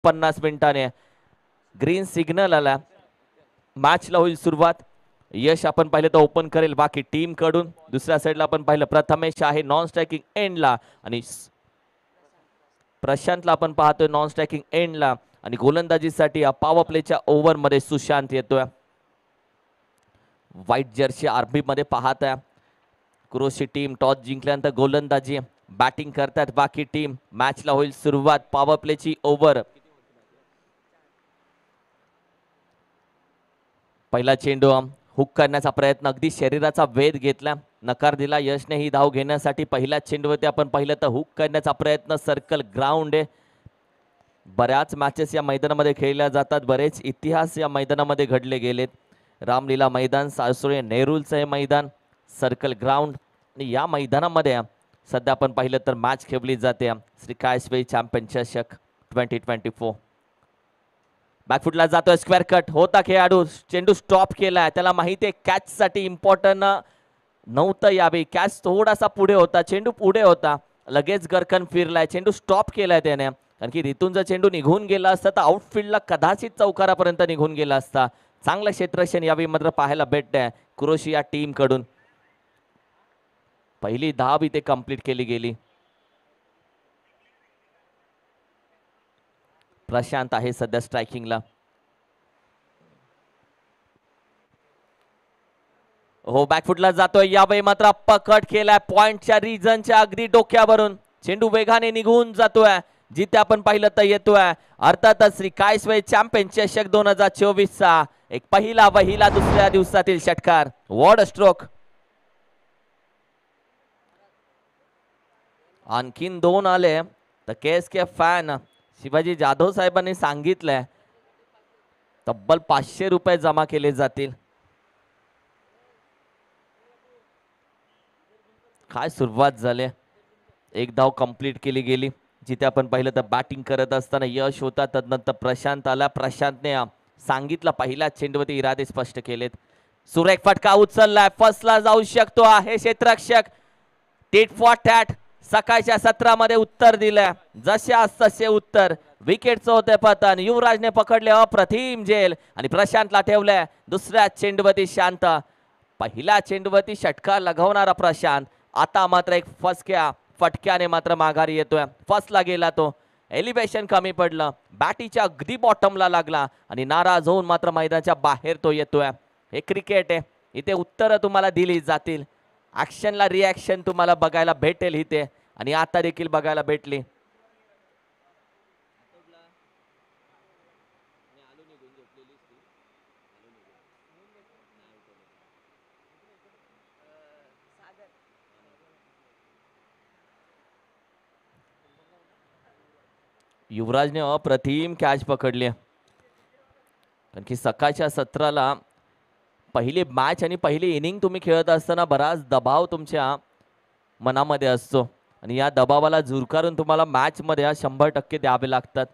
50 मिनिटाने green signal आला, मॅचला होईल सुरुवात. यश आपण पाहिलं तर ओपन करेल बाकी टीम कडून. दुसऱ्या साईडला आपण पाहिलं प्रथमेश आहे नॉन स्ट्रायकिंग एंडला आणि प्रशांतला आपण पाहतोय नॉन स्ट्रायकिंग एंडला. आणि गोलंदाजीसाठी पॉवर प्लेच्या ओव्हर मध्ये सुशांत येतोय. व्हाईट जर्सी आर्मी मध्ये पाहत आहे. क्रोशी टीम टॉस जिंकल्यानंतर गोलंदाजी बॅटिंग करतात बाकी टीम. मॅचला होईल सुरुवात. पॉवर प्लेची ओव्हर. पहिला चेंडू हुक करण्याचा प्रयत्न, अगदी शरीराचा वेध घेतला, नकार दिला यशने ही धाव घेण्यासाठी. पहिल्या चेंडूवरती आपण पाहिलं तर हुक करण्याचा प्रयत्न. सर्कल ग्राउंड आहे. बऱ्याच मॅचेस या मैदानामध्ये खेळल्या जातात, बरेच इतिहास या मैदानामध्ये घडले गेलेत. रामलीला मैदान, सासुळे नेहरूलचं हे मैदान, सर्कल ग्राउंड. आणि या मैदानामध्ये सध्या आपण पाहिलं तर मॅच खेळली जाते श्री कायस्वे चॅम्पियन चषक 2024. बॅकफुटला जातोय, स्क्वेअर कट होता खेळाडू, चेंडू स्टॉप केलाय. त्याला माहिती आहे कॅच साठी इम्पॉर्टंट नव्हतं यावे. कॅच थोडासा पुढे होता, चेंडू पुढे होता, लगेच गरकन फिरलाय, चेंडू स्टॉप केलाय त्याने. कारण की रितून जर चेंडू निघून गेला असता तर आउटफील्डला कदाचित चौकारापर्यंत निघून गेला असता. चांगलं क्षेत्ररक्षण यावेळी मात्र पाहायला भेटतंय क्रोएशिया टीम कडून. पहिली धाव इथे कंप्लीट केली गेली. प्रशांत आहे सध्या स्ट्रायकिंगला. हो, बॅकफुटला जातोय, यावेळी मात्र पकड केलाय पॉइंटच्या रिजनच्या अगदी डोक्यावरून. चेंडू वेगाने निघून जातोय, जिथे आपण पाहिलं तर येतोय. अर्थातच श्री कायस्वे चॅम्पियन चषक 2024 चा एक पहिला वहिला दुसऱ्या दिवसातील षटकार. What a stroke. आणखीन 2 आले तर KSK फॅन शिवाजी जाधव साहेबांनी सांगितलंय तब्बल 500 रुपये जमा केले जातील. काय सुरुवात झाली. एक धाव कंप्लीट केली गेली, जिथे आपण पाहिलं तर बॅटिंग करत असताना यश होता, तदनंतर प्रशांत आला. प्रशांतने सांगितलं पहिल्या चेंडूवरती इरादे स्पष्ट केलेत. सुरेख फटका उचललाय, फर्स्टला जाऊ शकतो आहे क्षेत्ररक्षक. टिट फॉर टॅट सकाळच्या सत्रामध्ये उत्तर दिलंय, जसे तसे उत्तर. विकेटचं होते पतन, युवराजने पकडले अप्रतिम झेल आणि प्रशांतला ठेवलंय दुसऱ्या चेंडूवरती शांत. पहिल्या चेंडूवरती षटकार लगवणारा प्रशांत आता मात्र एक फटक्याने मात्र माघारी येतोय. फर्स्टला गेला तो, एलिव्हेशन कमी पडलं, बॅटीच्या अगदी बॉटमला लागला आणि नाराज होऊन मात्र मैदानाच्या बाहेर तो येतोय. हे क्रिकेट आहे, इथे उत्तरं तुम्हाला दिली जातील, ऍक्शनला रिॲक्शन तुम्हाला बघायला भेटेल इथे, आणि आता देखील बघायला भेटली. युवराजने अप्रतिम कॅच पकडली, कारण की सकाळच्या सत्राला पहिली मॅच आणि पहिली इनिंग तुम्ही खेळत असताना बराच दबाव तुमच्या मनामध्ये असतो आणि या दबावाला झुरकारून तुम्हाला मॅच मध्ये 100% द्यावे लागतात.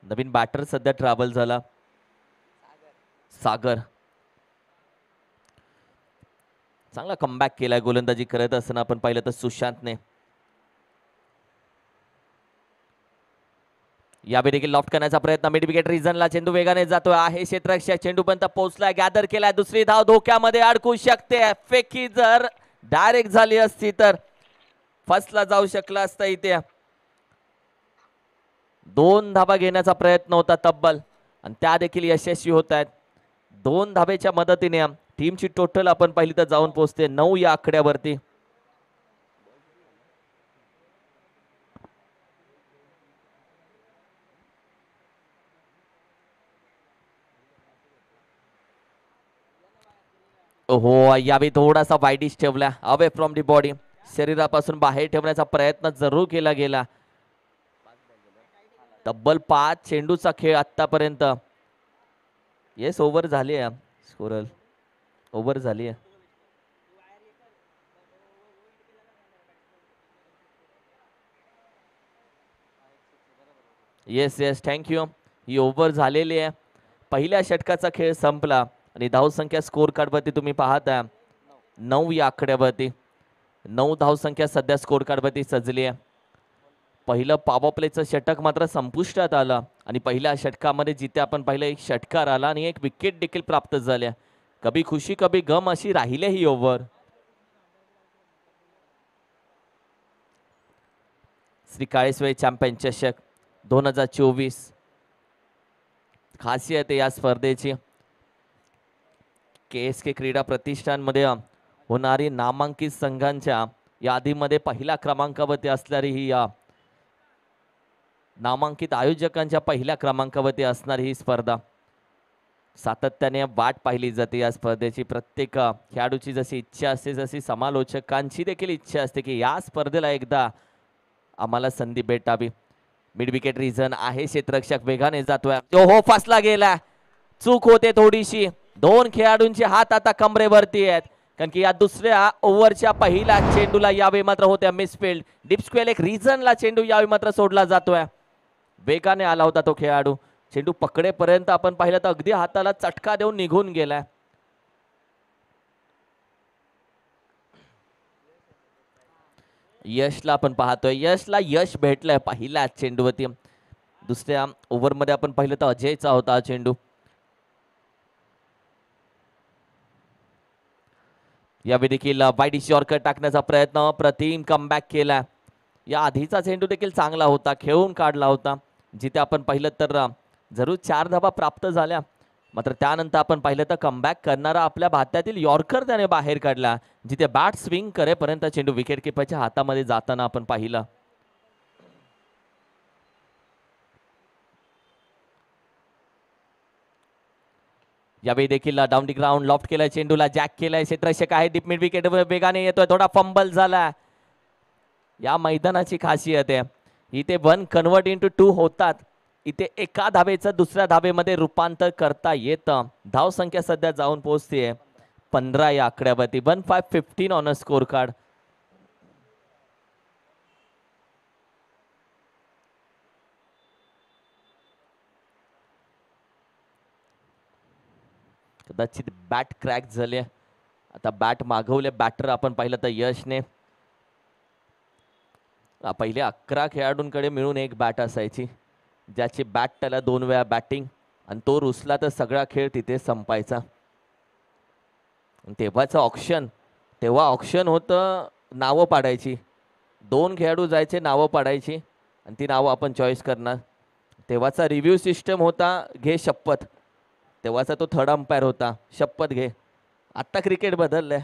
नवीन बॅटर सध्या ट्रॅव्हल झाला, सागर. चांगला कमबॅक केलाय गोलंदाजी करत असताना आपण पाहिलं तर सुशांतने. यावेळी देखील लॉफ्ट करण्याचा प्रयत्न, मिड विकेट रिजनला चेंडू वेगाने जातोय आहे क्षेत्ररक्षक. चेंडू पर्यंत पोहोचलाय, गॅदर केलाय, दुसरी धाव धोक्यामध्ये अडकू शकते. फेकी जर डायरेक्ट झाली असती तर फर्स्टला जाऊ शकला असता. इथे 2 धाबा घेण्याचा प्रयत्न होता तब्बल, आणि त्या देखील यशस्वी होत आहेत. 2 धाब्याच्या मदतीने टीमची टोटल आपण पाहिली तर जाऊन पोहोचते 9 या आकड्यावरती. हो, यावेळी थोडासा वाईडिश ठेवला, अवे फ्रॉम दी बॉडी, शरीरापासून बाहेर ठेवण्याचा प्रयत्न जरूर केला गेला. तब्बल 5 चेंडूचा खेळ आतापर्यंत. येस, ओव्हर झाली आहे, स्कोरल ओव्हर झाली आहे. Yes yes, thank you. ही ओव्हर झालेली आहे. पहिल्या षटकाचा खेळ संपला आणि धावसंख्या स्कोर कार्डवरती तुम्ही पाहता 9 या आकड्यावरती. 9 धावसंख्या सध्या स्कोर कार्डवरती सजली आहे. पहिलं पॉवर प्लेचं षटक मात्र संपुष्टात आलं आणि पहिल्या षटकामध्ये जिथे आपण पाहिलं एक षटकार आला आणि एक विकेट देखील प्राप्त झाल्या. कभी खुशी कभी गम अशी राहिले ही ओव्हर. श्री काळेश्वरी चॅम्पियन चषक 2024 खासियत आहे या स्पर्धेची. KSK क्रीडा प्रतिष्ठानमध्ये होणारी नामांकित संघांच्या यादीमध्ये पहिल्या क्रमांकावरती असणारी ही या नामांकित आयोजकांच्या पहिल्या क्रमांकावरती असणारी ही स्पर्धा. सातत्याने वाट पाहिली जाते या स्पर्धेची. प्रत्येक खेळाडूची जशी इच्छा असते तशी समालोचकांची देखील इच्छा असते की या स्पर्धेला एकदा आम्हाला संधी भेटावी. मिड विकेट रिझन आहे, क्षेत्ररक्षक वेगाने जातोय. तो हो फसला गेला, चूक होते थोडीशी. दोन खेळाडूंचे हात आता कमरेवरती आहेत कारण की या दुसऱ्या ओव्हरच्या पहिल्या चेंडूला यावेळी मात्र होत्या मिसफिल्ड. डीप स्क्वेअर एक रिझनला चेंडू यावेळी मात्र सोडला जातोय. वेगाने आला होता तो खेळाडू. चेंडू पकडेपर्यंत आपण पाहिलं तर अगदी हाताला चटका देऊन निघून गेलाय. यशला आपण पाहतोय, यशला यश भेटलंय पहिल्या चेंडूवरती. दुसऱ्या ओव्हरमध्ये आपण पाहिलं तर अजयचा होता चेंडू. यावेळी देखील वाईड शॉर्टकट टाकण्याचा प्रयत्न, प्रतिम कमबॅक केला. या आधीचा चेंडू देखील चांगला होता, खेळून काढला होता. जिथे आपण पाहिलं तर जरूर 4 धावा प्राप्त झाल्या, मात्र त्यानंतर आपण पाहिलं तर कमबॅक करणारा आपल्या भात्यातील यॉर्कर त्याने बाहेर काढला. जिथे बॅट स्विंग करेपर्यंत चेंडू विकेट किपरच्या हातामध्ये जाताना आपण पाहिलं. यावेळी देखील डाऊन दी ग्राउंड लॉफ्ट केलाय, चेंडूला जॅक केलाय. क्षेत्ररक्षक आहे डीप मिड विकेट वेगाने येतोय, थोडा फंबल झाला. या मैदानाची खासियत आहे, इथे 1 कन्वर्ट इंटू 2 होतात. इथे एका धावेचं दुसऱ्या धावेमध्ये रूपांतर करता येतं. धाव संख्या सध्या जाऊन पोहोचते 15 या आकड्यावरती. 1-5-15 ऑन अ स्कोर कार्ड. कदाचित बॅट क्रॅक झाले, आता बॅट मागवले बॅटर आपण पाहिलं तर यशने. पहिले 11 खेळाडूंकडे मिळून एक बॅट असायची, ज्याची बॅट त्याला 2 वेळा बॅटिंग आणि तो रुसला तर सगळा खेळ तिथे संपायचा. तेव्हाचं ऑप्शन, तेव्हा ऑप्शन होतं नावं पाडायची. 2 खेळाडू जायचे, नावं पाडायची आणि ती नावं आपण चॉईस करणार. तेव्हाचा रिव्ह्यू सिस्टम होता घे शपथ. तेव्हाचा तो थर्ड अंपायर होता शपथ घे. आता क्रिकेट बदललंय.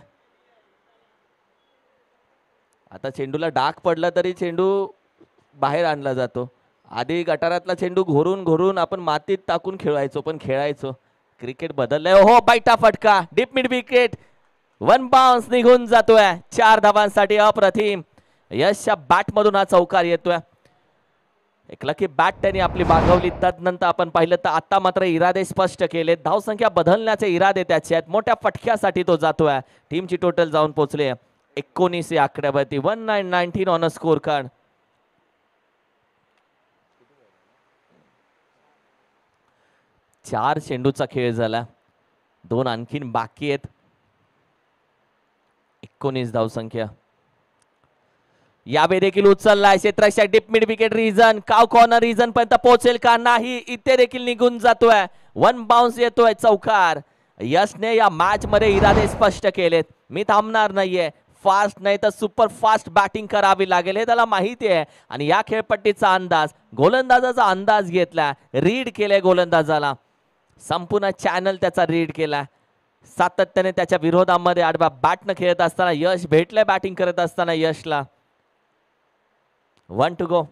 आता चेंडूला डाग पडला तरी चेंडू बाहेर आणला जातो. आधी गटारातला चेंडू घोरून घोरून आपण मातीत टाकून खेळायचो, पण खेळायचो. क्रिकेट बदललंय. हो बैठा फटका, डीप मिड विकेट, 1 बाउन्स निघून जातोय. 4 धावांसाठी अप्रतिम. यशच्या बॅट मधून हा चौकार येतोय. एक लकी बॅट त्यांनी आपली मागवली. त्यानंतर आपण पाहिलं तर आता मात्र इरादे स्पष्ट केले. धावसंख्या बदलण्याचे इरादे त्याचे आहेत. मोठ्या फटक्यासाठी तो जातोय. टीमची टोटल जाऊन पोहोचले 19 या आकड्यावरती. 19-19 ऑन अ स्कोर कार्ड. चार चेंडूचा खेळ झाला, 2 आणखीन बाकी आहेत. 19 धावसंख्या. यावेळी देखील उचललाय क्षेत्ररक्षक डीप मिड विकेट रिझन. काव कॉर्नर रिझन पर्यंत पोहोचेल का नाही, इथे देखील निघून जातोय. 1 बाउन्स येतोय, चौकार. यशने या मॅच मध्ये इरादे स्पष्ट केलेत. मी थांबणार नाहीये, फास्ट नाही तर सुपर फास्ट बॅटिंग करावी लागेल हे त्याला माहिती आहे. आणि या खेळपट्टीचा अंदाज, गोलंदाजाचा अंदाज घेतला, रीड केले गोलंदाजाला. संपूर्ण चॅनल त्याचा रीड केला. सातत्याने त्याच्या विरोधामध्ये आडव्या बॅटनं खेळत असताना यश भेटले. बॅटिंग करत असताना यशला. 1 टू गो.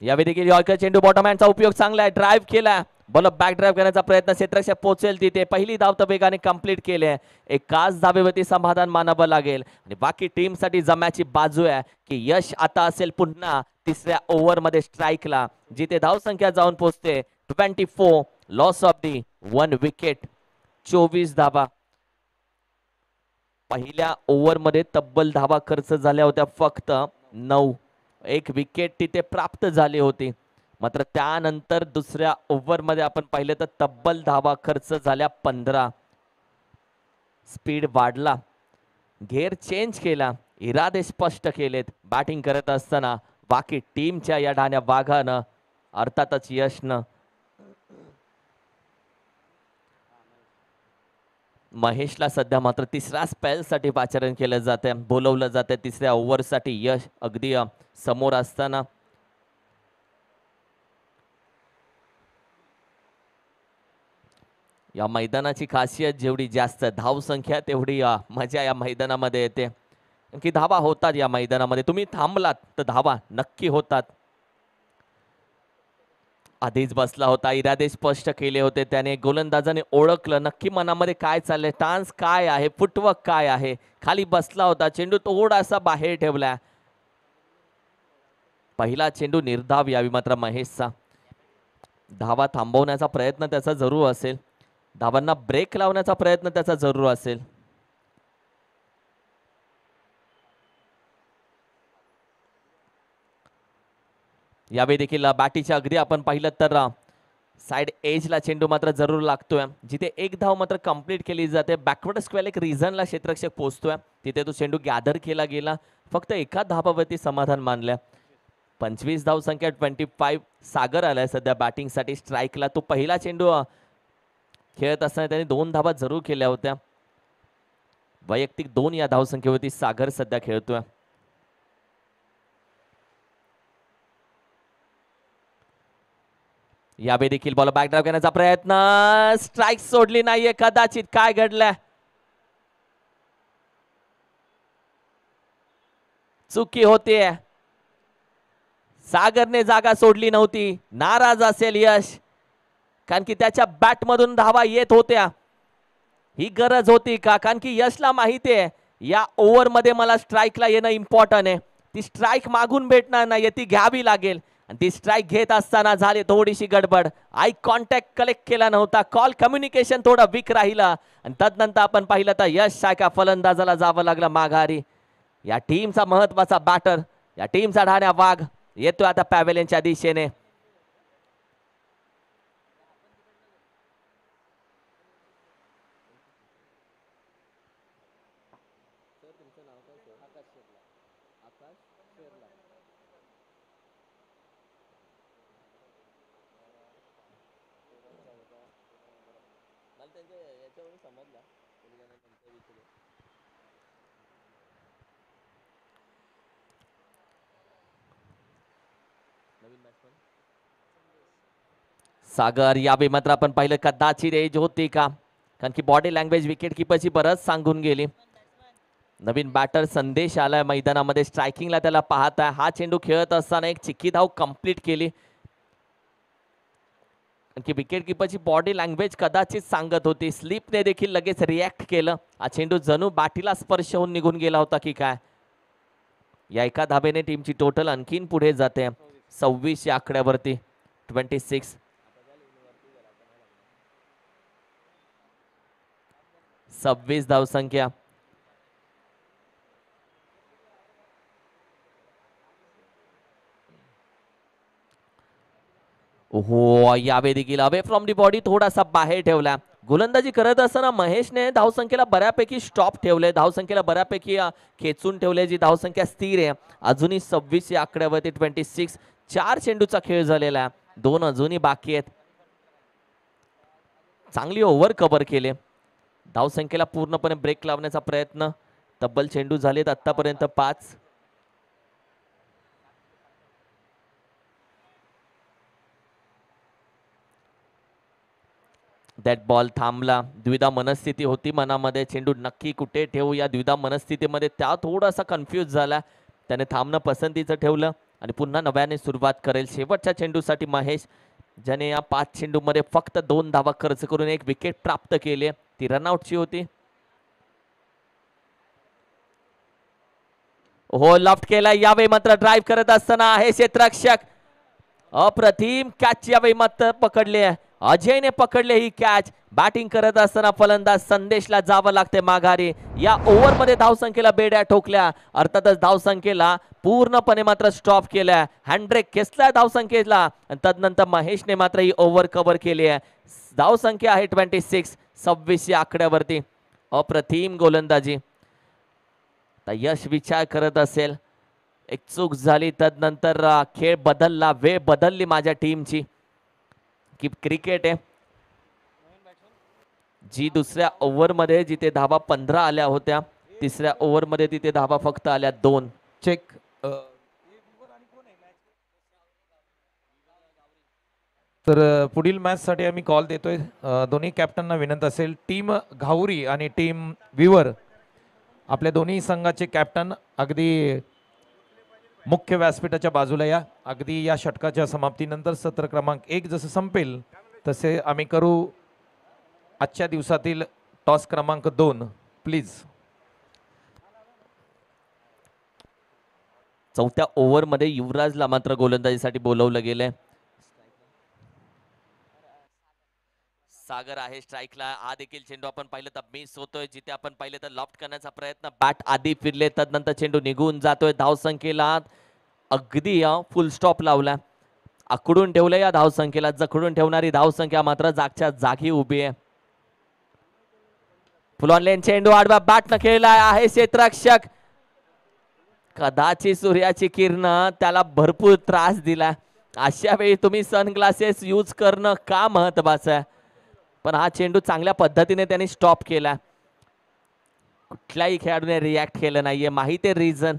यावेळी देखील यॉर्कर चेंडू बॉटम हँडचा उपयोग चांगला आहे. ड्राईव्ह केला, बॉल बॅक ड्राईव्ह करण्याचा प्रयत्न. क्षेत्ररक्षक पोहोचेल तिथे. पहिली धाव तर वेगाने कंप्लीट केली आहे. एकाच धावेवरती समाधान मानावं लागेल आणि बाकी टीम साठी जम्याची बाजू आहे की यश आता असेल पुन्हा तिसऱ्या ओव्हर मध्ये स्ट्राईकला, जिथे धाव संख्या जाऊन पोहोचते 24. Loss of the 1 wicket. 24 धावा. पहिल्या ओव्हर मध्ये तब्बल धावा खर्च झाल्या होत्या फक्त 9. 1 विकेट तिथे प्राप्त झाली होती. मात्र त्यानंतर दुसऱ्या ओव्हर मध्ये आपण पाहिलं तर तब्बल धावा खर्च झाल्या 15. स्पीड वाढला, घेर चेंज केला, इरादे स्पष्ट केलेत. बॅटिंग करत असताना बाकी टीमच्या या ढाण्या वाघानं अर्थातच यशनं महेशला सध्या मात्र तिसऱ्या स्पेलसाठी पाचारण केलं जाते, बोलवलं जाते तिसऱ्या ओव्हरसाठी. यश अगदी समोर असताना या मैदानाची खासियत जेवढी जास्त धावसंख्या तेवढी मजा या मैदानामध्ये येते. की धावा होतात या मैदानामध्ये, तुम्ही थांबलात तर धावा नक्की होतात. आधीच बसला होता, इरादे स्पष्ट केले होते त्याने. गोलंदाजाने ओळखलं नक्की मनामध्ये काय चाललंय, टान्स काय आहे, फुटवर्क काय आहे. खाली बसला होता, चेंडू थोडासा बाहेर ठेवला. पहिला चेंडू निर्धाव यावी मात्र महेशचा. धावा थांबवण्याचा प्रयत्न त्याचा जरूर असेल, धावांना ब्रेक लावण्याचा प्रयत्न त्याचा जरूर असेल. यावेळी देखील बॅटीच्या अगदी आपण पाहिलं तर साइड एजला चेंडू मात्र जरूर लागतोय, जिथे एक धाव मात्र कंप्लीट केली जाते. बॅकवर्ड स्क्वेअर एक रिझनला क्षेत्ररक्षक पोहोचतोय, तिथे तो चेंडू गॅदर केला गेला. फक्त एका धावावरती समाधान मानल्या. 25 धाव संख्या 25. सागर आलाय सध्या बॅटिंगसाठी स्ट्राईकला. तो पहिला चेंडू खेळत असताना त्याने 2 धावा जरूर केल्या होत्या. वैयक्तिक 2 या धावसंख्येवरती सागर सध्या खेळतोय. यावेळी देखील बॉल बॅकड्राईव्ह करण्याचा प्रयत्न, स्ट्राईक सोडली नाहीये. कदाचित काय घडलंय, चुकी होतीये. सागरने जागा सोडली नव्हती. नाराज असेल यश, कारण की त्याच्या बॅट मधून धावा येत होत्या. ही गरज होती का? कारण की यशला माहिती आहे या ओव्हर मध्ये मला स्ट्राईकला येणं इम्पॉर्टंट आहे. ती स्ट्राईक मागून भेटणार नाही, ती घ्यावी लागेल. आणि ती स्ट्राईक घेत असताना झाली थोडीशी गडबड. आय कॉन्टॅक्ट कलेक्ट केला नव्हता, कॉल कम्युनिकेशन थोडं वीक राहिला. आणि तदनंतर आपण पाहिलं तर यश सारख्या फलंदाजाला जावं लागलं माघारी. या टीमचा महत्वाचा बॅटर, या टीमचा ढाण्या वाघ येतोय आता पॅव्हेलियनच्या दिशेने. सागर यावेळी मात्र आपण पाहिलं कदाचित एज होती का, कारण की बॉडी लँग्वेज विकेट किपरची बरंच सांगून गेली. नवीन बॅटर संदेश आलाय मैदानामध्ये, स्ट्रायकिंगला त्याला पाहताय. हा चेंडू खेळत असताना एक चिक्की धाव कंप्लीट केली, की विकेट किपरची बॉडी लँग्वेज कदाचित सांगत होती. स्लिपने देखील लगेच रिॲक्ट केलं. हा चेंडू जणू बॅटीला स्पर्श होऊन निघून गेला होता की काय. या एका धाबेने टीमची टोटल आणखीन पुढे जाते 26 या आकड्यावरती. 26. 26 धावसंख्या. हो, यावेळी देखील अवे फ्रॉम दी बॉडी थोडासा बाहेर ठेवला. गोलंदाजी करत असताना महेशने धावसंख्येला बऱ्यापैकी स्टॉप ठेवले, धावसंख्येला बऱ्यापैकी खेचून ठेवले. जी धावसंख्या स्थिर आहे अजूनही 26 या आकड्यावरती. 26. 4 चेंडूचा खेळ झालेला आहे, 2 अजूनही बाकी आहेत. चांगली ओव्हर कव्हर केले. धावसंख्येला पूर्णपणे ब्रेक लावण्याचा प्रयत्न. तब्बल चेंडू झालेत आतापर्यंत 5. दॅट बॉल थांबला. द्विधा मनस्थिती होती मनामध्ये, चेंडू नक्की कुठे ठेवू या द्विधा मनस्थितीमध्ये त्या थोडासा कन्फ्यूज झाला. त्याने थांबणं पसंतीचं ठेवलं आणि पुन्हा नव्याने सुरुवात करेल. शेवटच्या चेंडूसाठी महेश, ज्याने या 5 चेंडूमध्ये फक्त 2 धावा खर्च करून 1 विकेट प्राप्त केली, ती रनआउटची होती. हो, लॉफ्ट केला. यावेळी मात्र ड्राईव्ह करत असताना हे क्षेत्ररक्षक अप्रतिम कॅच यावेळी मात्र पकडले. अजयने पकडले ही कॅच. बॅटिंग करत असताना फलंदाज संदेशला जावं लागते माघारी. या ओव्हरमध्ये धावसंख्येला बेड्या ठोकल्या, अर्थातच धावसंख्येला पूर्णपणे मात्र स्टॉप केल्या. हँडब्रेक खेचला धावसंख्येला आणि तदनंतर महेशने मात्र ही ओव्हर कव्हर केली आहे. धावसंख्या आहे 26. 26 या आकड्यावरती. अप्रतिम गोलंदाजी. आता यश विचार करत असेल, एक चूक झाली तदनंतर खेळ बदलला, वेळ बदलली माझ्या टीमची. की क्रिकेट आहे जी दुसऱ्या ओव्हरमध्ये जिथे धाबा 15 आल्या होत्या, तिसऱ्या ओव्हरमध्ये तिथे धाबा फक्त आल्या 2. चेक. तर पुढील मॅच साठी आम्ही कॉल देतोय. दोन्ही कॅप्टनना विनंती असेल, टीम घाऊरी आणि टीम विवर, आपल्या दोन्ही संघाचे कॅप्टन अगदी मुख्य व्यासपीठाच्या बाजूला या. अगदी या षटकाच्या समाप्तीनंतर सत्र क्रमांक 1 जसं संपेल तसे आम्ही करू आजच्या दिवसातील टॉस क्रमांक 2. प्लीज. चौथ्या ओव्हरमध्ये युवराजला मात्र गोलंदाजीसाठी बोलवलं गेलंय. सागर आहे स्ट्राईकला. हा देखील चेंडू आपण पाहिलं तर मिस होतोय. जिथे आपण पाहिलं तर लॉफ्ट करण्याचा प्रयत्न, बॅट आधी फिरले तदनंतर चेंडू निघून जातोय. धावसंख्येला अगदी फुल स्टॉप लावला, आकडून ठेवलं या धावसंख्येला. जखडून ठेवणारी धावसंख्या मात्र जागच्या जागी उभी आहे. फुल ऑन लेन चेंडू आडव्या बॅटनं खेळलाय आहे क्षेत्ररक्षक. कदाचित सूर्याची किरण त्याला भरपूर त्रास दिला. अशा वेळी तुम्ही सनग्लासेस यूज करणं का महत्वाचं आहे. पण हा चेंडू चांगल्या पद्धतीने त्यांनी स्टॉप केला. कुठल्याही खेळाडूने रिॲक्ट केलं नाहीये, माहिती आहे रिझन.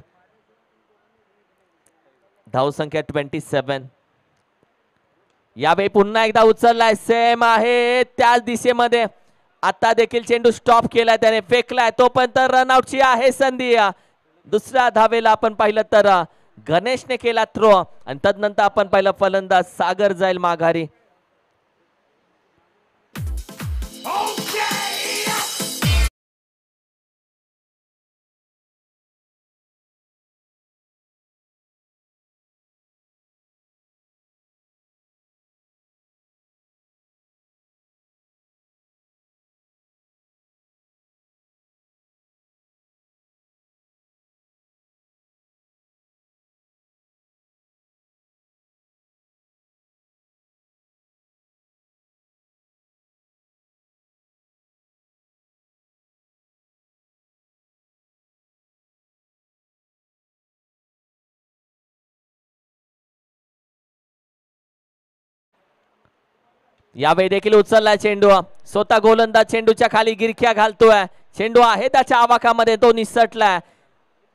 धावसंख्या 27. यावेळी पुन्हा एकदा उचललाय, सेम आहे त्याच दिशेमध्ये. आता देखील चेंडू स्टॉप केलाय त्याने, फेकलाय. तोपर्यंत रनआउटची आहे संधी. दुसऱ्या धावेला आपण पाहिलं तर गणेशने केला थ्रो आणि तदनंतर आपण पाहिलं फलंदाज सागर जाईल माघारी. यावेळी देखील उचललाय चेंडू. स्वतः गोलंदाज चेंडूच्या खाली गिरख्या घालतोय. चेंडू आहे त्याच्या आवाकामध्ये, तो निसटलाय.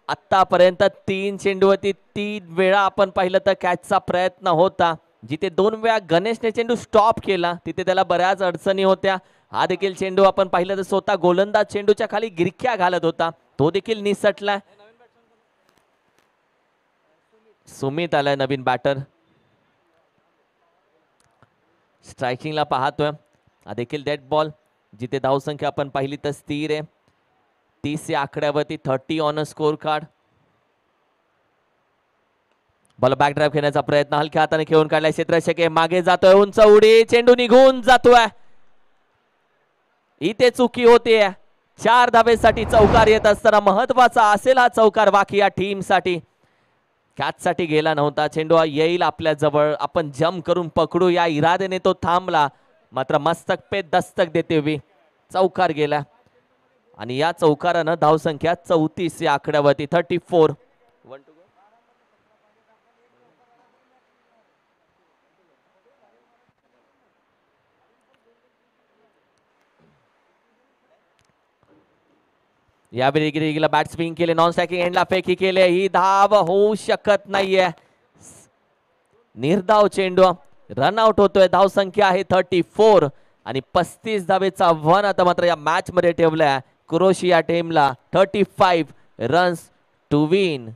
आतापर्यंत 3 चेंडूवरती 3 वेळा आपण पाहिलं तर कॅचचा प्रयत्न होता. जिथे 2 वेळा गणेशने चेंडू स्टॉप केला तिथे त्याला बऱ्याच अडचणी होत्या. हा देखील चेंडू आपण पाहिलं तर स्वतः गोलंदाज चेंडूच्या खाली गिरख्या घालत होता, तो देखील निसटलाय. सुमित आलाय नवीन बॅटर. स्ट्रायकिंगला पाहतोय. हा देखील डेड बॉल. जिथे धावसंख्या आपण पाहिली तर स्थिर आहे 30 या आकड्यावरती. 30 on a score card. Ball back drive खेळण्याचा प्रयत्न हलक्या हाताने खेळून काढलाय. क्षेत्ररक्षक मागे जातोय, उंच उडी, चेंडू निघून जातोय. इथे चुकी होते. 4 धावेसाठी चौकार येत असताना महत्वाचा असेल हा चौकार बाकी या टीम साठी. कॅच साठी गेला नव्हता. चेंडू येईल आपल्या जवळ, आपण जम्प करून पकडू या इराद्याने तो थांबला, मात्र मस्तक पे दस्तक देते हुए चौकार गेला. आणि या चौकारानं धावसंख्या 34 या आकड्यावरती 34. यावेळी गिरीला बॅट स्विंग केले, नॉन स्ट्रायकिंग एंडला फेकी केले. ही धाव होऊ शकत नाहीये. निर्धाव चेंडू, रनआउट होतोय. धावसंख्या आहे 34 आणि 35 धावेचं आव्हान आता मात्र या मॅच मध्ये ठेवलंय क्रोएशिया टीमला. 35 रन्स टू विन.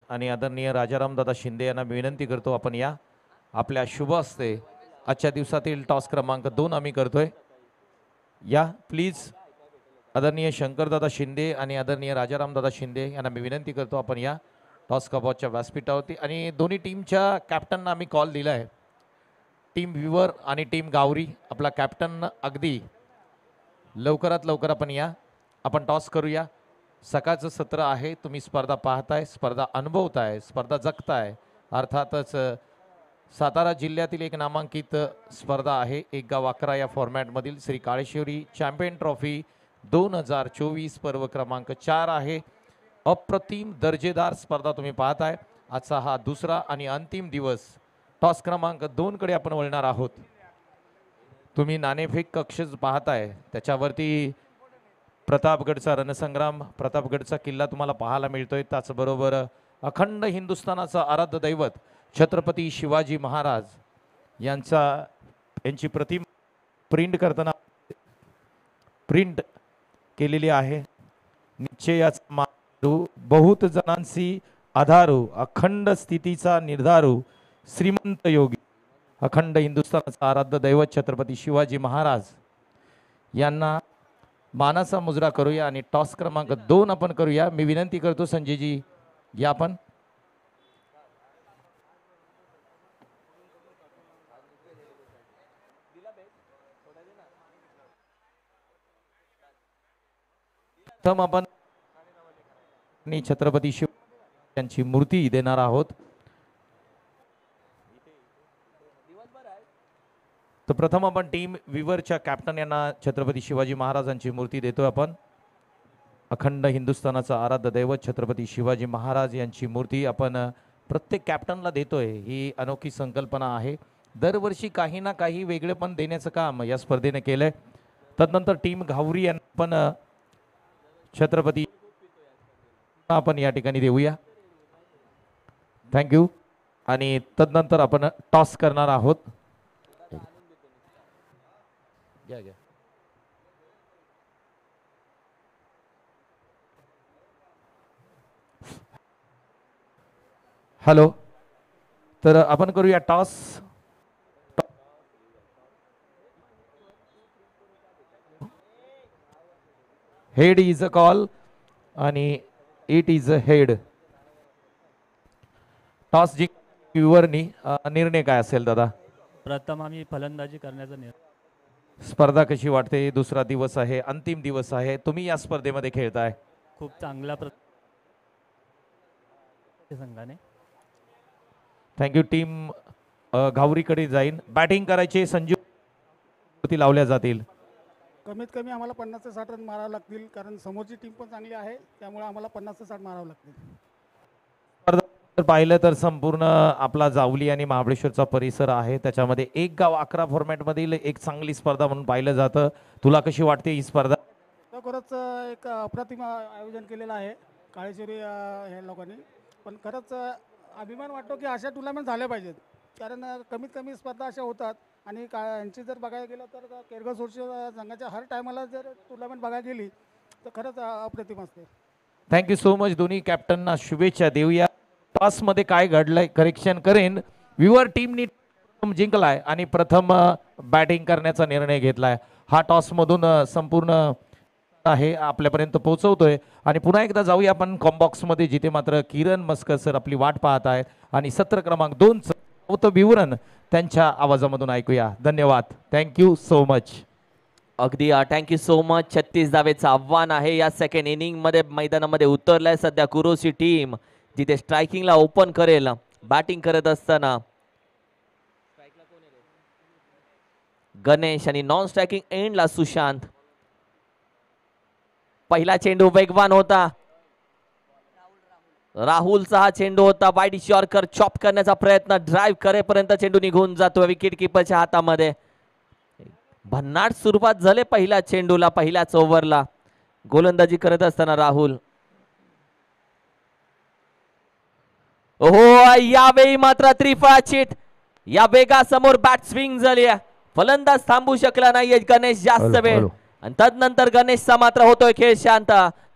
आणि आदरणीय राजाराम दादा शिंदे यांना विनंती करतो, आपण या आपल्या शुभ हस्ते आजच्या दिवसातील टॉस क्रमांक 2 आम्ही करतोय. या प्लीज आदरणीय शंकरदादा शिंदे आणि आदरणीय राजारामदादा शिंदे यांना मी विनंती करतो आपण या टॉस कबॉटच्या व्यासपीठावरती. आणि दोन्ही टीमच्या कॅप्टनना आम्ही कॉल दिला आहे. टीम व्ह्युअर आणि टीम गावरी, आपला कॅप्टन अगदी लवकरात लवकर आपण या, आपण टॉस करूया. सकाळचं सत्र आहे, तुम्ही स्पर्धा पाहताय, स्पर्धा अनुभवताय, स्पर्धा जगताय. अर्थातच सातारा जिल्ह्यातील एक नामांकित स्पर्धा आहे 1 गाव 11 या फॉर्मॅटमधील श्री काळेश्वरी चॅम्पियन ट्रॉफी 2024 पर्व क्रमांक 4 आहे. अप्रतिम दर्जेदार स्पर्धा तुम्ही पाहताय. आजचा हा दुसरा आणि अंतिम दिवस. टॉस क्रमांक 2 कडे आपण वळणार आहोत. तुम्ही नाणेफेक कक्ष पाहताय, त्याच्यावरती प्रतापगडचा रणसंग्राम, प्रतापगडचा किल्ला तुम्हाला पाहायला मिळतोय. त्याचबरोबर अखंड हिंदुस्थानाचा आराध्य दैवत छत्रपती शिवाजी महाराज यांची प्रतिमा प्रिंट केलेली आहे. निश्चयाचा मारू, बहुत जणांसी आधारू, अखंड स्थितीचा निर्धारू, श्रीमंत योगी, अखंड हिंदुस्थानाचा आराध्य दैवत छत्रपती शिवाजी महाराज यांना मानाचा मुजरा करूया आणि टॉस क्रमांक 2 आपण करूया. मी विनंती करतो संजयजी या आपण. प्रथम आपण छत्रपती शिव यांची मूर्ती देणार आहोत. तर प्रथम आपण टीम व्ह्युअरच्या कॅप्टन यांना छत्रपती शिवाजी महाराजांची मूर्ती देतोय आपण. अखंड हिंदुस्थानाचा आराध्य दैवत छत्रपती शिवाजी महाराज यांची मूर्ती आपण प्रत्येक कॅप्टनला देतोय. ही अनोखी संकल्पना आहे. दरवर्षी काही ना काही वेगळेपण देण्याचं काम या स्पर्धेने केलंय. तदनंतर टीम घावरी यांना पण छत्रपती आपण या ठिकाणी देऊया. थँक्यू. आणि तदनंतर आपण टॉस करणार आहोत. घ्या. हॅलो, तर आपण करूया toss. Head is a call आणि it is a head. Toss व्ह्युअरनी निर्णय काय असेल दादा? प्रथम आम्ही फलंदाजी करण्याचा निर्णय. स्पर्धा कशी वाटते? दुसरा दिवस आहे, अंतिम दिवस आहे, तुम्ही या स्पर्धेमध्ये खेळताय. खूप चांगला संघाने. थँक्यू. टीम घावरीकडे जाईन. बॅटिंग करायचे संजू लावल्या जातील. कमीत कमी आम्हाला 50 ते 60 रन मारावे लागतील, कारण समोरची टीम पण चांगली आहे, त्यामुळे आम्हाला 50 ते 60 मारावे लागतील. पाहिलं तर संपूर्ण आपला जावली आणि महाबळेश्वरचा परिसर आहे, त्याच्यामध्ये 1 गाव 11 फॉर्मॅटमधील एक चांगली स्पर्धा म्हणून पाहिलं जातं. तुला कशी वाटते ही स्पर्धा? खरंच एक अप्रतिम आयोजन केलेलं आहे काळेश्वरी ह्या लोकांनी. पण खरंच अभिमान वाटतो की अशा टुर्नामेंट झाल्या पाहिजेत, कारण कमीत कमी स्पर्धा अशा होतात. आणि यांची जर बघायला गेलं तर केरगळ सोडच्या संघाच्या हर टायमाला जर टुर्नामेंट बघायला गेली तर खरंच अप्रतिम असते. Thank you so much. दोन्ही कॅप्टनना शुभेच्छा देऊया. टॉस मध्ये काय घडलंय करेक्शन करेन. व्ह्युअर टीमनी जिंकलाय आणि प्रथम बॅटिंग करण्याचा निर्णय घेतलाय. हा टॉस मधून संपूर्ण आहे आपल्यापर्यंत पोहोचवतोय. आणि पुन्हा एकदा जाऊया आपण कॉम्बॉक्स मध्ये, जिथे मात्र किरण मस्कर सर आपली वाट पाहत आहेत आणि सत्र क्रमांक 2 विवरण त्यांच्या आवाजामधून ऐकूया. धन्यवाद. Thank you so much. अगदी थँक्यू सो मच. 36 धावेचं आव्हान आहे या सेकंड इनिंग मध्ये मैदानामध्ये उतरलाय सध्या कुरोशी टीम, जिथे स्ट्रायकिंगला ओपन करेल. बॅटिंग करत असताना गणेश आणि नॉन स्ट्रायकिंग एंडला सुशांत. पहिला चेंडू वेगवान होता, राहुलचा हा चेंडू होता. वाईड यॉर्कर चॉप करण्याचा प्रयत्न, ड्राईव्ह करेपर्यंत चेंडू निघून जातो विकेट किपरच्या हातामध्ये. भन्नाट सुरुवात झाली पहिल्या चेंडूला, पहिल्याच ओव्हरला गोलंदाजी करत असताना राहुल. ओहो, यावेळी मात्र त्रिफळा चीट. या वेगासमोर बॅट स्विंग झाली, फलंदाज थांबू शकला नाहीये गणेश जास्त वेळ. आणि तदनंतर गणेशचा मात्र होतोय खेळ शांत.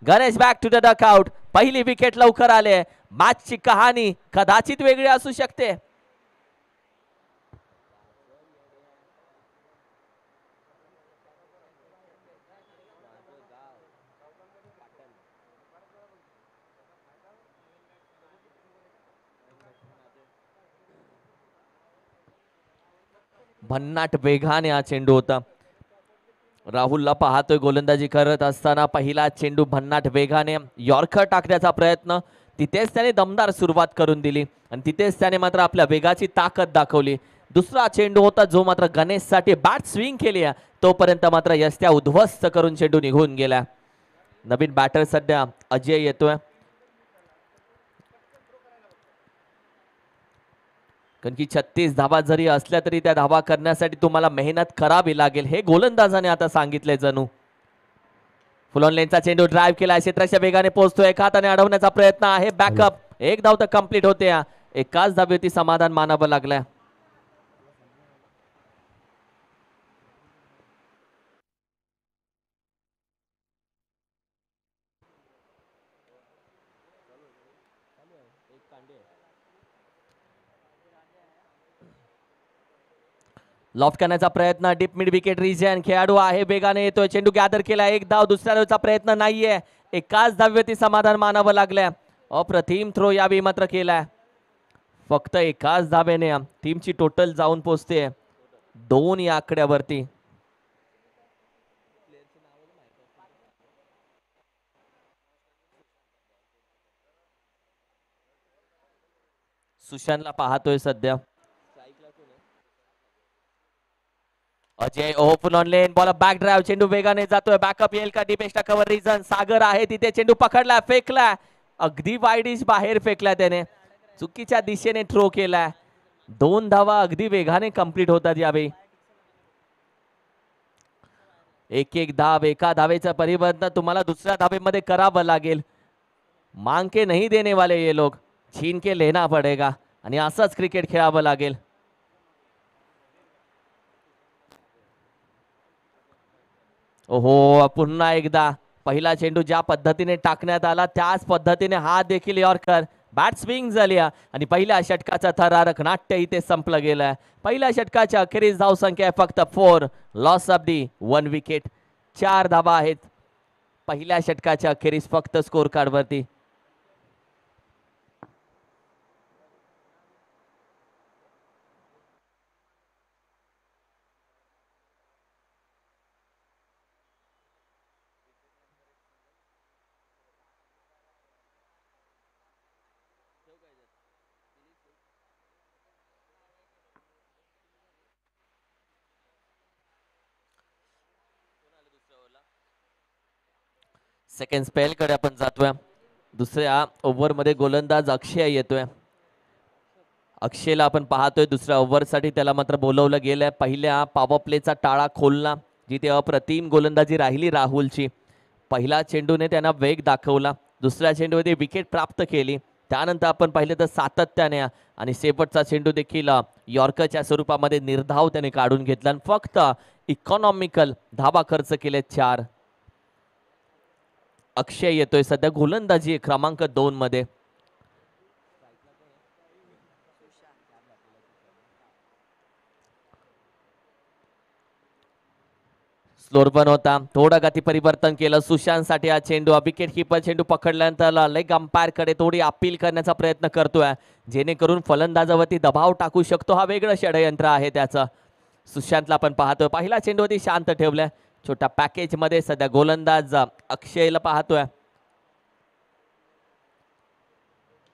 Ganesh back to the dugout. पहिली विकेट लवकर आले. मॅचची कहाणी कदाचित वेगळी असू शकते. भन्नाट वेगाने हा चेंडू होता. राहुलला पाहतोय गोलंदाजी करत असताना पहिला चेंडू भन्नाट वेगाने यॉर्कर टाकण्याचा प्रयत्न, तिथेच त्याने दमदार सुरुवात करून दिली आणि तिथेच त्याने मात्र आपल्या वेगाची ताकद दाखवली. दुसरा चेंडू होता जो मात्र गणेशसाठी बॅट स्विंग केली आहे, तोपर्यंत मात्र यस्त्या उद्ध्वस्त करून चेंडू निघून गेला. नवीन बॅटर सध्या अजय येतोय, कारण की 36 धावा जरी असल्या तरी त्या धावा करण्यासाठी तुम्हाला मेहनत करावी लागेल, हे गोलंदाजाने आता सांगितले जणू. फुल ऑन लेनचा चेंडू ड्राईव्ह केला, क्षेत्राच्या वेगाने पोहोचतोय, एका हाताने अडवण्याचा प्रयत्न आहे, बॅकअप, एक धाव तर कंप्लीट होते. एकाच धावेवरती समाधान मानावं लागलंय. लॉफ्ट करण्याचा प्रयत्न, डीप मिड विकेट रिजन, खेळाडू आहे, वेगाने येतोय, चेंडू गॅदर केला, एक धाव, दुसऱ्या धावेचा प्रयत्न नाहीये, एकाच धावेवरती समाधान मानावं लागलंय. अप्रतिम थ्रो यावेळी मात्र केलाय, फक्त एकाच धावेने टीमची टोटल जाऊन पोहोचते 2 या आकड्यावरती. सुशांतला पाहतोय सध्या. Ajay open on lane, ball back drive, चेंडू वेगाने जातोय, बॅकअप येईल का, डिपेक्स्टा कव्हर रिजन, सागर आहे तिथे, चेंडू पकडला, फेकला, अगदी वाईडिश बाहेर फेकला त्याने, चुकीच्या दिशेने थ्रो केलाय. 2 धावा अगदी वेगाने कंप्लीट होतात यावेळी. एक एक धाव, एका धावेचं परिवर्तन तुम्हाला दुसऱ्या धावेमध्ये करावं लागेल. मांग के नहीं देने वाले ये लोग, छीन के लेना पडेगा, आणि असंच क्रिकेट खेळावं लागेल. ओहो, पुन्हा एकदा पहिला चेंडू ज्या पद्धतीने टाकण्यात आला त्याच पद्धतीने हा देखील यॉर्कर, बॅट स्विंग झाली आणि पहिल्या षटकाचा थरारक नाट्य इथे संपलं गेलंय. पहिल्या षटकाच्या अखेरीस धावसंख्या आहे फक्त 4, लॉस ऑफ दी 1 विकेट. 4 धावा आहेत पहिल्या षटकाच्या अखेरीस फक्त स्कोर कार्ड वरती. सेकंड स्पेल कडे आपण जातोय. दुसऱ्या ओव्हर मध्ये गोलंदाज अक्षय येतोय. अक्षयला आपण पाहतोय दुसऱ्या ओव्हर साठी त्याला मात्र बोलवलं गेलंय. पहिल्या पॉवर प्लेचा टाळा खोलला, जिथे अप्रतिम गोलंदाजी राहिली राहुलची. पहिला चेंडूने त्यांना वेग दाखवला, दुसऱ्या चेंडूमध्ये विकेट प्राप्त केली, त्यानंतर आपण पाहिलं तर सातत्याने आणि शेवटचा चेंडू देखील यॉर्करच्या स्वरूपामध्ये निर्धाव त्याने काढून घेतला आणि फक्त इकॉनॉमिकल धावा खर्च केले 4. अक्षय येतोय सध्या गोलंदाजी क्रमांक 2 मध्ये. स्लोर पण होता, थोडं गती परिवर्तन केलं सुशांत साठी. हा चेंडू विकेट किपर चेंडू पकडल्यानंतर लेग अंपायर कडे थोडी अपील करण्याचा प्रयत्न करतोय, जेणेकरून फलंदाजावरती दबाव टाकू शकतो. हा वेगळं षडयंत्र आहे त्याचं. सुशांतला पण पाहतोय, पहिला चेंडूवरती शांत ठेवलाय. छोट्या पॅकेज मध्ये सध्या गोलंदाज अक्षयला पाहतोय.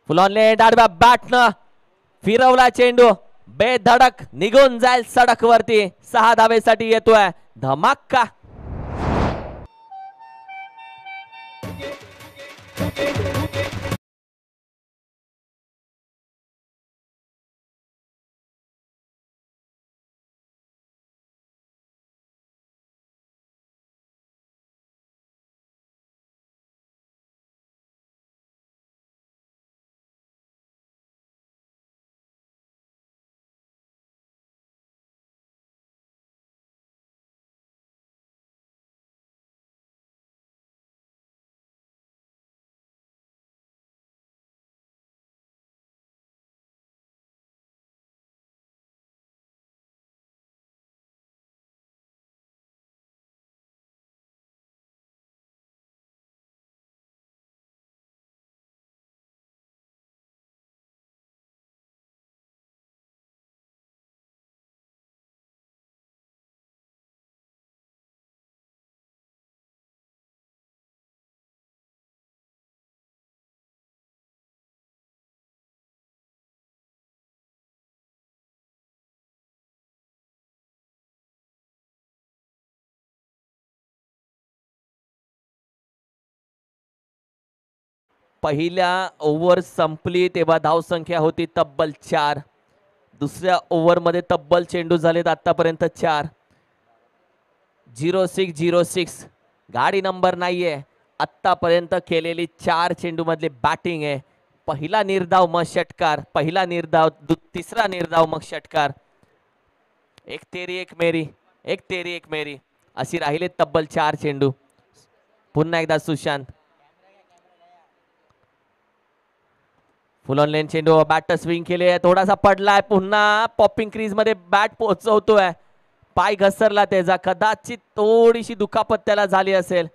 फुल ऑन लेन, डाव्या बॅटनं फिरवला चेंडू, बेधडक निघून जाईल सडक वरती. 6 धावेसाठी येतोय धमाका. पहिल्या ओव्हर संपली तेव्हा धावसंख्या होती तब्बल 4. दुसऱ्या ओव्हरमध्ये तब्बल चेंडू झालेत आतापर्यंत 4. 0606 गाडी नंबर नाहीये. आत्तापर्यंत केलेली 4 चेंडू मधली बॅटिंग आहे. पहिला निर्धाव मग षटकार, पहिला निर्धाव तिसरा निर्धाव मग षटकार. एक तेरी एक मेरी, एक तेरी एक मेरी अशी राहिले तब्बल 4 चेंडू. पुन्हा एकदा सुशांत. फुल ऑन लेन चेंडू, बॅट स्विंग केले, थोडासा पडलाय, पुन्हा पॉपिंग क्रीज मध्ये बॅट पोहोचवतोय. पाय घसरला त्याचा, कदाचित थोडीशी दुखापत त्याला झाली असेल.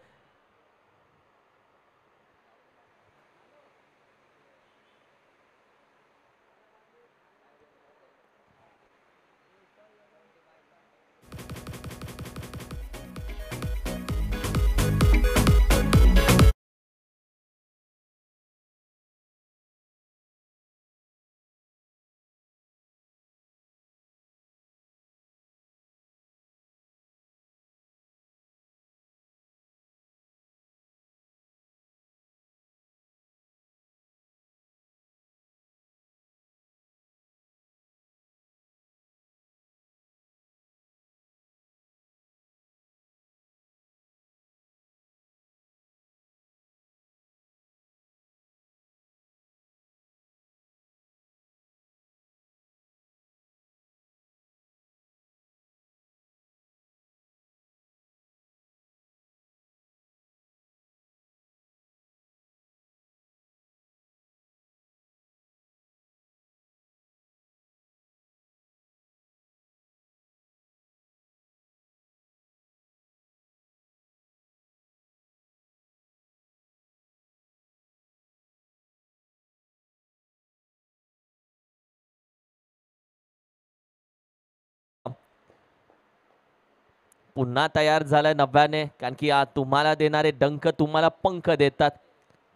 पुन्हा तयार झालाय नव्याने, कारण की तुम्हाला देणारे डंक तुम्हाला पंख देतात,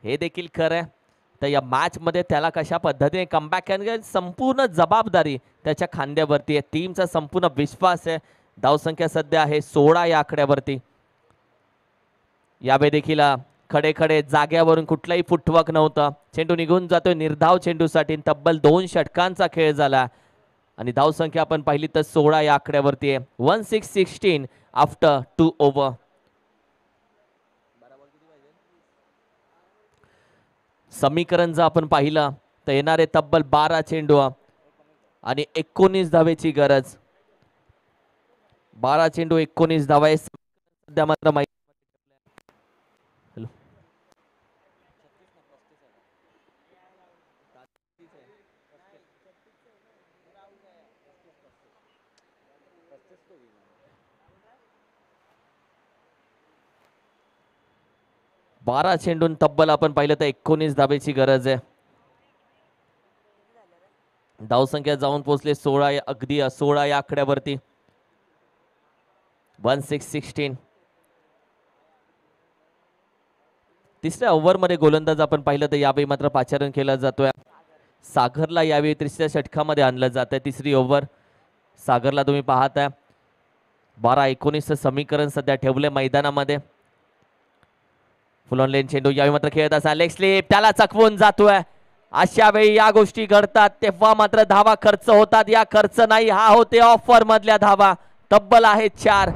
हे देखील खरं आहे. तर या मॅच मध्ये त्याला कशा पद्धतीने कमबॅक करण्याची संपूर्ण जबाबदारी त्याच्या खांद्यावरती आहे. टीमचा संपूर्ण विश्वास आहे. धावसंख्या सध्या आहे 16 या आकड्यावरती. यावेळी देखील खडे खडे जाग्यावरून कुठलाही फुटवर्क नव्हता. चेंडू निघून जातोय निर्धाव चेंडूसाठी. तब्बल 2 षटकांचा खेळ झाला आणि धावसंख्या आपण पाहिली तर 16 या आकड्यावरती आहे. 16-16 आफ्टर 2 ओव्हर. समीकरण जर आपण पाहिलं तर येणारे तब्बल 12 चेंडू आणि 19 धावेची गरज. 12 चेंडू 19 धावा सध्या मात्र बारा चेंडून तब्बल आपण पाहिलं तर 19 धावेची गरज आहे. धावसंख्या जाऊन पोहोचले 16 अगदी 16 या आकड्यावरती. 16-16. तिसऱ्या ओव्हर मध्ये गोलंदाज आपण पाहिलं तर यावेळी मात्र पाचारण केला जातोय. सागरला यावेळी तिसऱ्या षटकामध्ये आणलं जात आहे. तिसरी ओव्हर सागरला तुम्ही पाहताय. 12-19 समीकरण सध्या ठेवले मैदानामध्ये. फुल ऑन लेन चेंडू यावेळी मात्र खेळत असा लेग स्लिप, त्याला चकवून जातोय. अशा वेळी या गोष्टी घडतात तेव्हा मात्र धावा खर्च होतात. या खर्च नाही, हा होते ऑफर मधल्या धावा. तब्बल आहेत 4.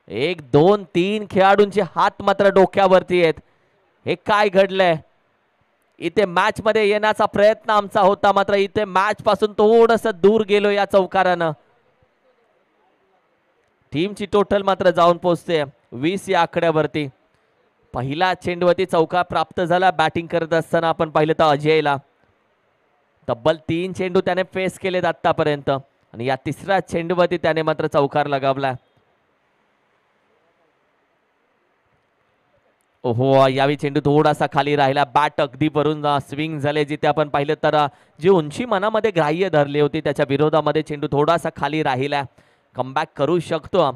1 2 3 खेळाडूंचे हात मात्र डोक्यावरती आहेत. हे काय घडलंय? इथे मॅच मध्ये येण्याचा प्रयत्न आमचा होता, मात्र इथे मॅच पासून थोडस दूर गेलो या चौकारानं. टीमची टोटल मात्र जाऊन पोहोचते 20 या आकड्यावरती. पहिला चेंडूवरती चौकार प्राप्त झाला बॅटिंग करत असताना आपण पाहिलं तर अजयला. तब्बल 3 चेंडू त्याने फेस केलेत आतापर्यंत आणि या तिसऱ्या चेंडूवरती त्याने मात्र चौकार लगावला. ओहो, यावेळी चेंडू थोडासा खाली राहिला. बॅट अगदी भरून स्विंग झाले. जिथे आपण पाहिलं तर जी उंची मनामध्ये ग्राह्य धरली होती त्याच्या विरोधामध्ये चेंडू थोडासा खाली राहिला. कमबॅक करू शकतो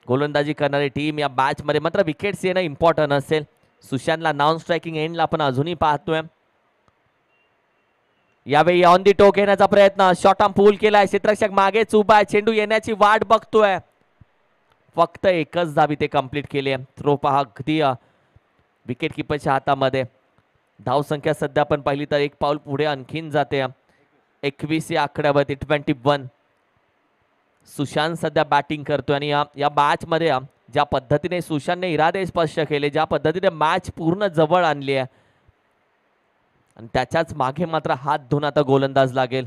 गोलंदाजी करणारी टीम या मॅच मध्ये, मात्र विकेट्स येणं इम्पॉर्टंट असेल. सुशांतला नॉन स्ट्रायकिंग एंडला आपण अजूनही पाहतोय. यावेळी ऑन दी टोक येण्याचा प्रयत्न, शॉर्ट आर्म पूल केलाय. क्षेत्ररक्षक मागेच उभा आहे, चेंडू येण्याची वाट बघतोय. फक्त एकच धाव इथे कंप्लीट केली आहे. थ्रो पहा अगदी विकेट किपरच्या हातामध्ये. धावसंख्या सध्या आपण पाहिली तर एक पाऊल पुढे आणखीन जाते. 21 या आकड्यावरती 21. सुशांत सध्या बॅटिंग करतोय आणि या मॅच मध्ये ज्या पद्धतीने सुशांतने इरादे स्पष्ट केले, ज्या पद्धतीने मॅच पूर्ण जवळ आणली आहे आणि त्याच्याच मागे मात्र हात धुवून आता गोलंदाज लागेल.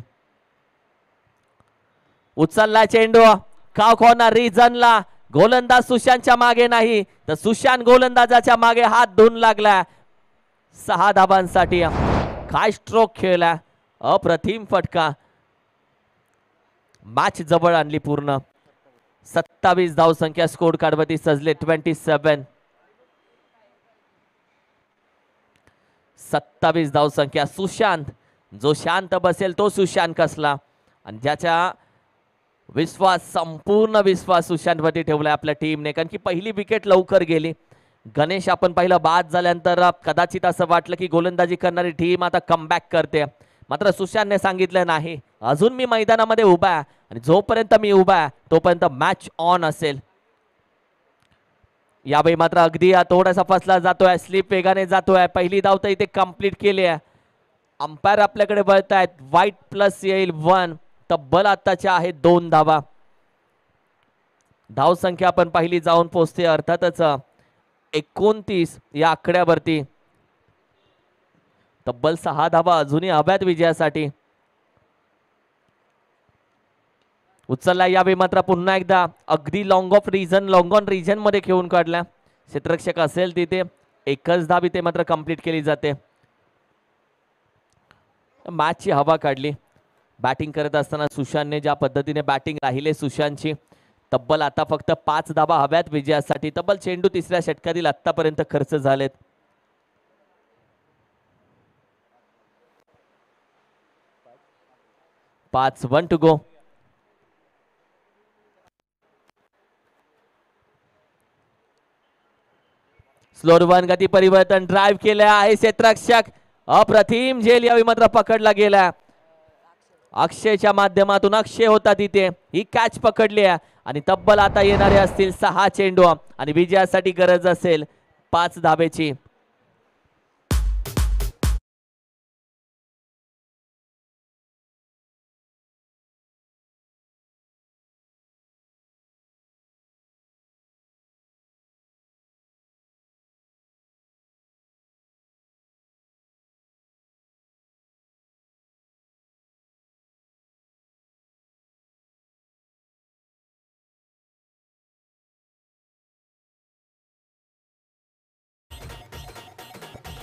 उचलला चेंडू का कॉर्नर रिजनला. गोलंदाज सुशांतच्या मागे नाही तर सुशांत गोलंदाजाच्या मागे हात धुवून लागला. 6 धाबांसाठी काय स्ट्रोक खेळला, अप्रतिम फटका. मॅच जवळ आणली पूर्ण. 27 धावसंख्या स्कोर कार्डवरती सजले. 27. 27 धावसंख्या. सुशांत जो शांत बसेल तो सुशांत कसला आणि ज्याच्या संपूर्ण विश्वास सुशांतवरती ठेवलाय आपल्या टीमने, कारण की पहिली विकेट लवकर गेली. गणेश आपण पाहिलं बाद झाल्यानंतर कदाचित असं वाटलं की गोलंदाजी करणारी टीम आता कमबॅक करते, मात्र सुशांतने सांगितलं नाही, अजून मी मैदानामध्ये उभा आहे आणि जोपर्यंत मी उभा आहे तोपर्यंत मॅच ऑन असेल. यावेळी मात्र अगदी थोडासा फसला जातोय, स्लिप वेगाने जातोय. पहिली धाव तर इथे कंप्लीट केली आहे. अंपायर आपल्याकडे बळत आहेत. वाईट प्लस येईल 1. तब्बल आताच्या आहेत 2 धावा. धावसंख्या आपण पहिली जाऊन पोहोचते अर्थातच 29 या आकड्यावरती. तब्बल 6 धावा अजूनही हव्यात विजयासाठी. उचलला यावेळी मात्र पुन्हा एकदा अगदी लॉंग ऑन रिजन मध्ये खेळून काढला. क्षेत्ररक्षक असेल तिथे एकच धाव इथे मात्र कंप्लीट केली जाते. मॅचची हवा काढली. बॅटिंग करत असताना सुशांतने ज्या पद्धतीने बॅटिंग राहिले सुशांतची, तब्बल आता फक्त 5 धावा हव्यात विजयासाठी. तब्बल चेंडू तिसऱ्या षटकातील आतापर्यंत खर्च झालेत. पाच 1 टू गो. स्लोअर 1 गती परिवर्तन ड्राईव्ह केले आहे क्षेत्ररक्षक. अप्रतिम झेल यावेळी मात्र पकडला गेला. अक्षयच्या माध्यमातून अक्षय होता तिथे, ही कॅच पकडली आहे आणि तब्बल आता येणारे असतील 6 चेंडू आणि विजयासाठी गरज असेल 5 धावेची.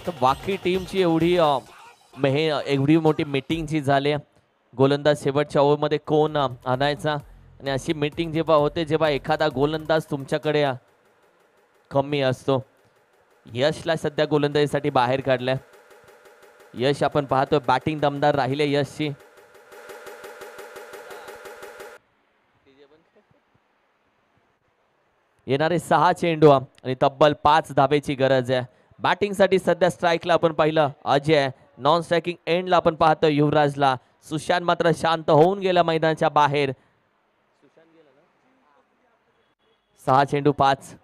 तर बाकी टीमची एवढी मोठी मीटिंग जी झाली, गोलंदाज शेवटच्या ओव्हरमध्ये कोण आणायचा, आणि अशी मीटिंग जेव्हा होते जेव्हा एखादा गोलंदाज तुमच्याकडे कमी असतो. यशला सध्या गोलंदाजीसाठी बाहेर काढलाय. यश आपण पाहतोय बॅटिंग दमदार राहिले यशची. येणारे 6 चेंडू आणि तब्बल 5 धावेची गरज आहे. बॅटिंग साठी सध्या स्ट्राईकला आपण पाहिलं अजय, नॉन स्ट्रायकिंग एंडला आपण पाहतो युवराजला. सुशांत मात्र शांत होऊन गेला मैदानाच्या बाहेर. 6 चेंडू 5.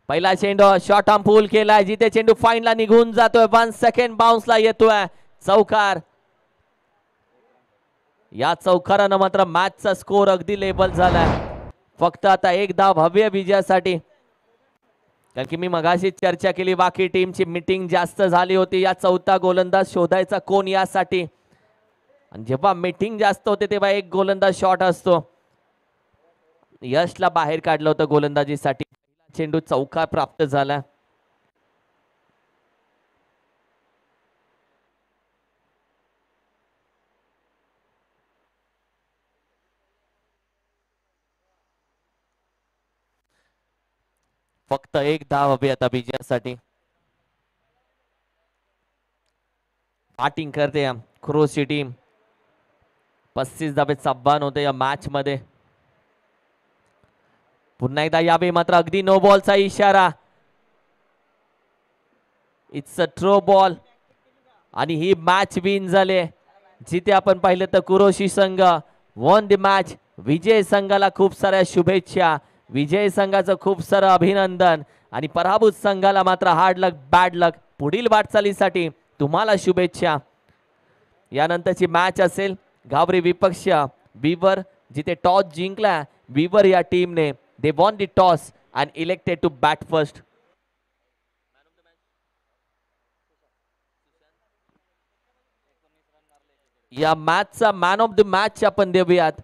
पहिला चेंडू शॉर्ट आर्म पूल केलाय, जिथे चेंडू फाईनला निघून जातोय. 1 सेकंड बाउन्सला येतोय चौकार. या चौकारानं मात्र मॅचचा स्कोर अगदी लेबल झालाय. फक्त आता 1 धाव हवी आहे विजयासाठी, कारण की मी मगाशी चर्चा केली बाकी टीमची मीटिंग जास्त झाली होती. या चौथा गोलंदाज शोधायचा कोण यासाठी, आणि जेव्हा मीटिंग जास्त होते तेव्हा 1 गोलंदाज शॉर्ट असतो. यशला बाहेर काढलं होतं गोलंदाजीसाठी. चेंडू चौकार प्राप्त झाला. फक्त 1 धाव हवी आता विजयासाठी. बॅटिंग करते क्रोची टीम. 35 धावेचा आव्हान होते या मॅच मध्ये. पुन्हा एकदा यावेळी मात्र अगदी नो बॉलचा इशारा. इट्स अ थ्रो बॉल आणि ही मॅच विन झाले. जिथे आपण पाहिलं तर कुरोशी संघ वॉन द मॅच. विजय संघाला खूप साऱ्या शुभेच्छा, विजय संघाचं खूप सारं अभिनंदन, आणि पराभूत संघाला मात्र हार्ड लक बॅड लक. पुढील वाटचालीसाठी तुम्हाला शुभेच्छा. यानंतरची मॅच असेल घावरी विपक्ष विवर, जिथे टॉस जिंकला विवर या टीमने. They won the toss and elected to bat first. या मॅचचा मॅन ऑफ द मॅच आपण देऊयात.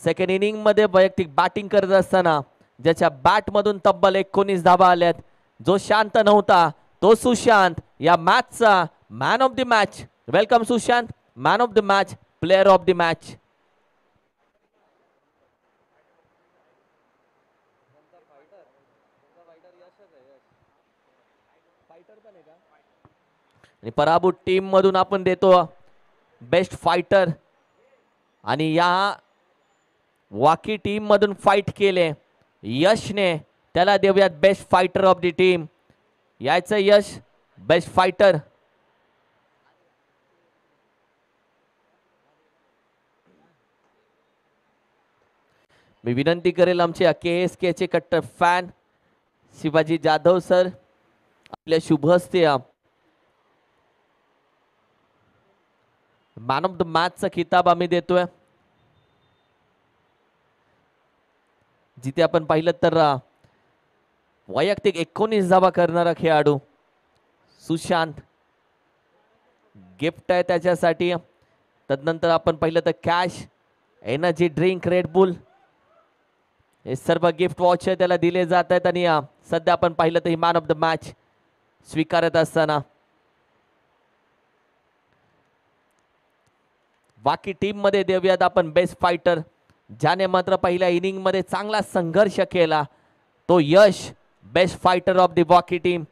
सेकंड इनिंग मध्ये वैयक्तिक बॅटिंग करत असताना ज्याच्या बॅट मधून तब्बल 19 धावा आल्यात, जो शांत नव्हता तो सुशांत या मॅचचा man of the match. Welcome Sushant, man of the match, player of the match. आणि पराभूत टीम मधून आपण देतो बेस्ट फायटर. आणि या वाकी टीम मधून फाईट केले यशने, त्याला देऊयात best fighter of the team. यायचं यश बेस्ट फायटर. मी विनंती करेल आमचे KSK चे कट्टर फॅन शिवाजी जाधव सर, आपल्या शुभ हस्ते मॅन ऑफ द मॅचचा किताब आम्ही देतोय. जिथे आपण पाहिलं तर वैयक्तिक 19 धावा करणारा खेळाडू सुशांत, गिफ्ट आहे त्याच्यासाठी. तदनंतर आपण पाहिलं तर कॅश, एनर्जी ड्रिंक, रेडबुल, हे सर्व गिफ्ट वॉच त्याला दिले जात आहेत. आणि सध्या आपण पाहिलं तर he man of the match स्वीकारत असताना बाकी टीम मध्ये देऊयात आपण बेस्ट फायटर, ज्याने मात्र पहिल्या इनिंग मध्ये चांगला संघर्ष केला, तो यश बेस्ट फायटर ऑफ द बाकी टीम.